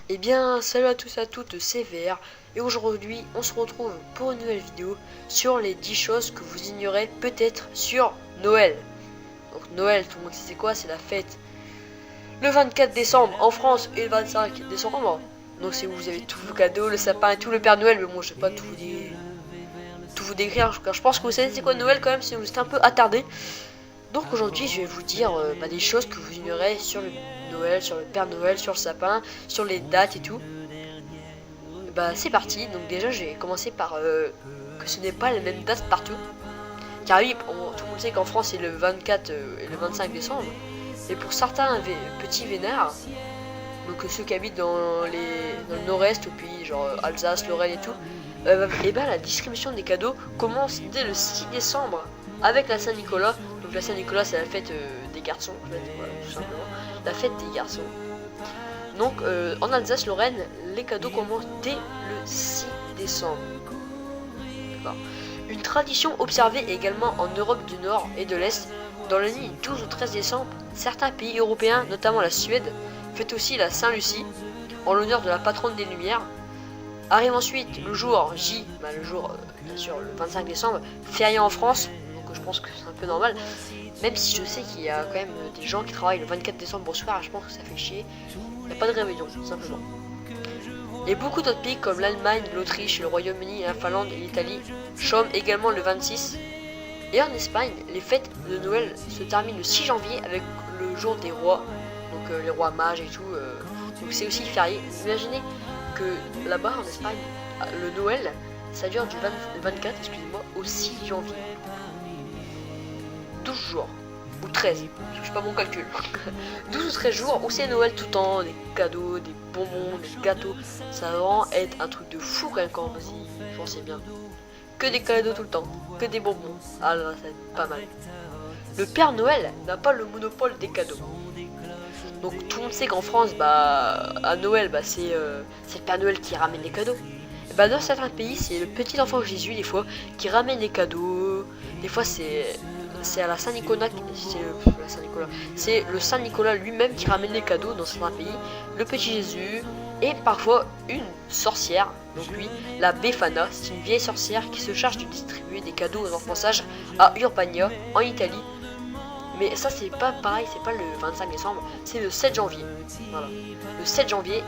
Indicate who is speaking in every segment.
Speaker 1: Eh bien, salut à tous et à toutes, c'est VR et aujourd'hui on se retrouve pour une nouvelle vidéo sur les 10 choses que vous ignorez peut-être sur Noël. Donc Noël, tout le monde sait c'est quoi? C'est la fête le 24 décembre en France et le 25 décembre. Donc c'est où vous avez tous vos cadeaux, le sapin et tout, le Père Noël, mais bon je vais pas tout vous décrire, car je pense que vous savez c'est quoi Noël quand même si vous êtes un peu attardé. Donc aujourd'hui je vais vous dire des choses que vous ignorez sur le Noël, sur le Père Noël, sur le sapin, sur les dates et tout. Bah c'est parti, donc déjà j'ai commencé par que ce n'est pas la même date partout. Car oui, tout le monde sait qu'en France c'est le 24 et le 25 décembre. Et pour certains petits vénards, donc ceux qui habitent dans le nord-est, au pays genre Alsace, Lorraine et tout, et ben la distribution des cadeaux commence dès le 6 décembre avec la Saint-Nicolas. Donc la Saint-Nicolas c'est la fête des garçons, en fait, voilà, tout simplement. La fête des garçons. Donc en Alsace-Lorraine, les cadeaux commencent dès le 6 décembre. Une tradition observée également en Europe du Nord et de l'Est, dans la nuit du 12 au 13 décembre, certains pays européens, notamment la Suède, fêtent aussi la Saint-Lucie, en l'honneur de la patronne des Lumières. Arrive ensuite le jour J, le jour bien sûr le 25 décembre, férié en France, donc je pense que c'est un peu normal, même si je sais qu'il y a quand même des gens qui travaillent le 24 décembre au soir, je pense que ça fait chier, il n'y a pas de réveillon, simplement. Et beaucoup d'autres pays comme l'Allemagne, l'Autriche, le Royaume-Uni, la Finlande et l'Italie chôment également le 26. Et en Espagne, les fêtes de Noël se terminent le 6 janvier avec le jour des rois, donc les rois mages et tout, donc c'est aussi férié. Imaginez que là-bas en Espagne, le Noël, ça dure du 24, excusez-moi, au 6 janvier. 12 jours, ou 13, je sais pas mon calcul. 12 ou 13 jours où c'est Noël tout le temps, des cadeaux, des bonbons, des gâteaux. Ça va vraiment être un truc de fou quand même quand vous pensez bien. Que des cadeaux tout le temps, que des bonbons. Ah là, ça va être pas mal. Le Père Noël n'a pas le monopole des cadeaux. Donc tout le monde sait qu'en France, à Noël, c'est le Père Noël qui ramène les cadeaux. Et dans certains pays, c'est le petit enfant Jésus, des fois, qui ramène les cadeaux. Des fois, c'est à la Saint-Nicolas, c'est le Saint-Nicolas lui-même qui ramène les cadeaux dans certains pays. Le petit Jésus et parfois une sorcière. Donc lui, la Befana, c'est une vieille sorcière qui se charge de distribuer des cadeaux aux enfants sages à Urbania, en Italie. Mais ça c'est pas pareil, c'est pas le 25 décembre, c'est le 7 janvier. Voilà. Le 7 janvier,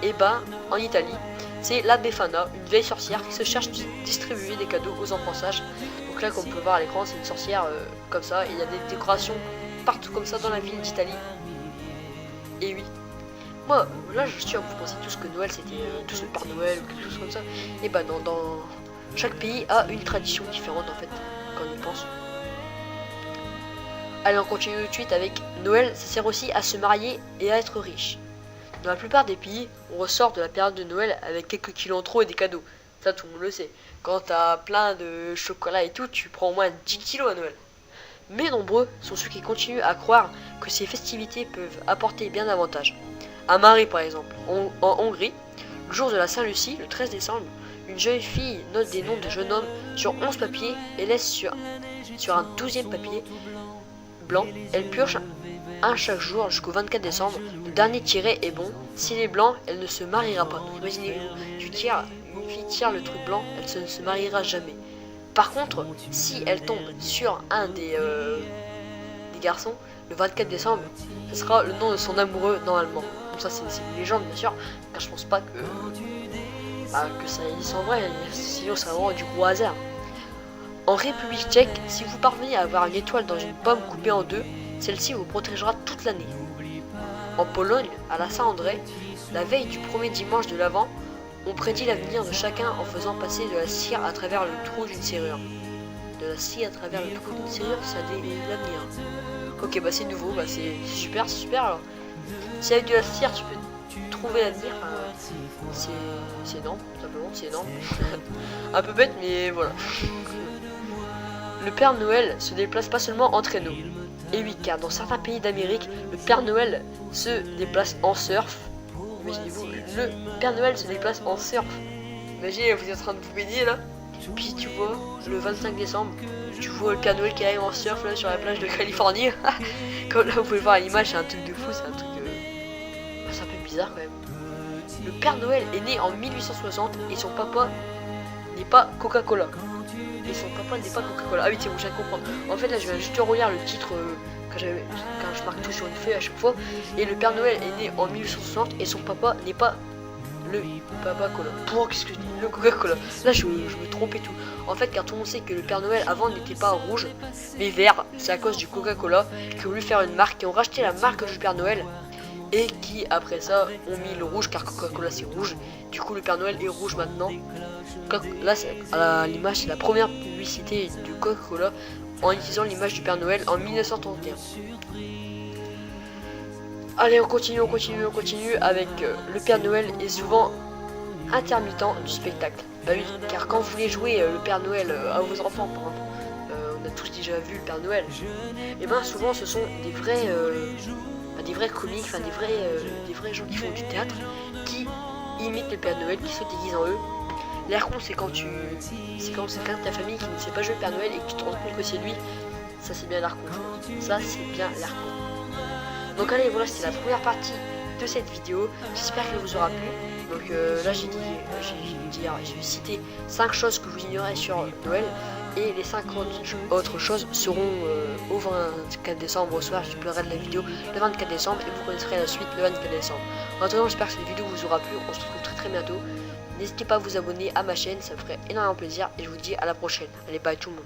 Speaker 1: en Italie, c'est la Befana, une vieille sorcière qui se charge de distribuer des cadeaux aux enfants sages. Donc là, comme on peut voir à l'écran, c'est une sorcière comme ça, et il y a des décorations partout comme ça dans la ville d'Italie. Et oui. Moi, là, je suis sûr que vous pensez tous que Noël c'était tous le Père Noël ou quelque chose comme ça. Et dans chaque pays a une tradition différente en fait, quand on y pense. Allez, on continue tout de suite avec Noël, ça sert aussi à se marier et à être riche. Dans la plupart des pays, on ressort de la période de Noël avec quelques kilos en trop et des cadeaux. Ça, tout le monde le sait. Quand t'as plein de chocolat et tout, tu prends au moins 10 kilos à Noël. Mais nombreux sont ceux qui continuent à croire que ces festivités peuvent apporter bien davantage. À Marie par exemple, en Hongrie, le jour de la Saint-Lucie, le 13 décembre, une jeune fille note des noms de jeunes hommes sur 11 papiers et laisse sur un 12e papier blanc. Elle pioche un chaque jour jusqu'au 24 décembre. Le dernier tiré est bon. S'il est blanc, elle ne se mariera pas. Donc imaginez-vous, une fille tire le truc blanc, elle ne se mariera jamais. Par contre, si elle tombe sur un des garçons, le 24 décembre, ce sera le nom de son amoureux normalement. Donc ça c'est une légende bien sûr, car je pense pas que ça existe en vrai, sinon c'est vraiment du gros hasard. En République tchèque, si vous parvenez à avoir une étoile dans une pomme coupée en deux, celle-ci vous protégera toute l'année. En Pologne, à la Saint-André, la veille du premier dimanche de l'Avent, on prédit l'avenir de chacun en faisant passer de la cire à travers le trou d'une serrure. De la cire à travers le trou d'une serrure, ça dit l'avenir. Ok, c'est nouveau, c'est super alors. Si avec de la cire tu peux trouver l'avenir, c'est énorme, tout simplement, c'est énorme. Un peu bête, mais voilà. Le Père Noël se déplace pas seulement en traîneau. Et oui, car dans certains pays d'Amérique, le Père Noël se déplace en surf. Imaginez-vous, le Père Noël se déplace en surf. Imaginez, vous êtes en train de vous baigner là. Puis tu vois, le 25 décembre, tu vois le Père Noël qui arrive en surf là sur la plage de Californie. Comme là vous pouvez voir l'image, c'est un truc de fou, c'est un truc c'est un peu bizarre quand même. le Père Noël est né en 1860 et son papa n'est pas Coca-Cola. Et son papa n'est pas Coca-Cola. Ah oui, c'est bon, je viens de comprendre. En fait, là, je viens juste de relire le titre quand je marque tout sur une feuille à chaque fois. Et le Père Noël est né en 1860 et son papa n'est pas le Papa Cola. Pour qu'est-ce que je dis? Le Coca-Cola. Là, je me trompe et tout. En fait, car tout le monde sait que le Père Noël avant n'était pas rouge, mais vert. C'est à cause du Coca-Cola qui ont voulu faire une marque, qui ont racheté la marque du Père Noël. Et qui après ça ont mis le rouge car Coca-Cola c'est rouge. Du coup le Père Noël est rouge maintenant. Là à l'image c'est la première publicité du Coca-Cola en utilisant l'image du Père Noël en 1931. Allez, on continue avec le Père Noël est souvent intermittent du spectacle. Bah oui, car quand vous voulez jouer le Père Noël à vos enfants, par exemple, on a tous déjà vu le Père Noël, et ben souvent ce sont des vrais comiques, enfin des vrais gens qui font du théâtre, qui imitent le Père Noël, qui se déguisent en eux. L'air con c'est quand c'est quelqu'un de ta famille qui ne sait pas jouer le Père Noël et que tu te rends compte que c'est lui. Ça c'est bien l'air con, je pense. Ça c'est bien l'air con. Donc allez, voilà, c'était la première partie de cette vidéo. J'espère qu'elle vous aura plu. Donc là j'ai cité 5 choses que vous ignorez sur Noël. Et les 5 autres choses seront au 24 décembre au soir. Je publierai de la vidéo le 24 décembre et vous connaîtrez la suite le 24 décembre. En attendant, j'espère que cette vidéo vous aura plu. On se retrouve très bientôt. N'hésitez pas à vous abonner à ma chaîne, ça me ferait énormément plaisir. Et je vous dis à la prochaine. Allez, bye tout le monde.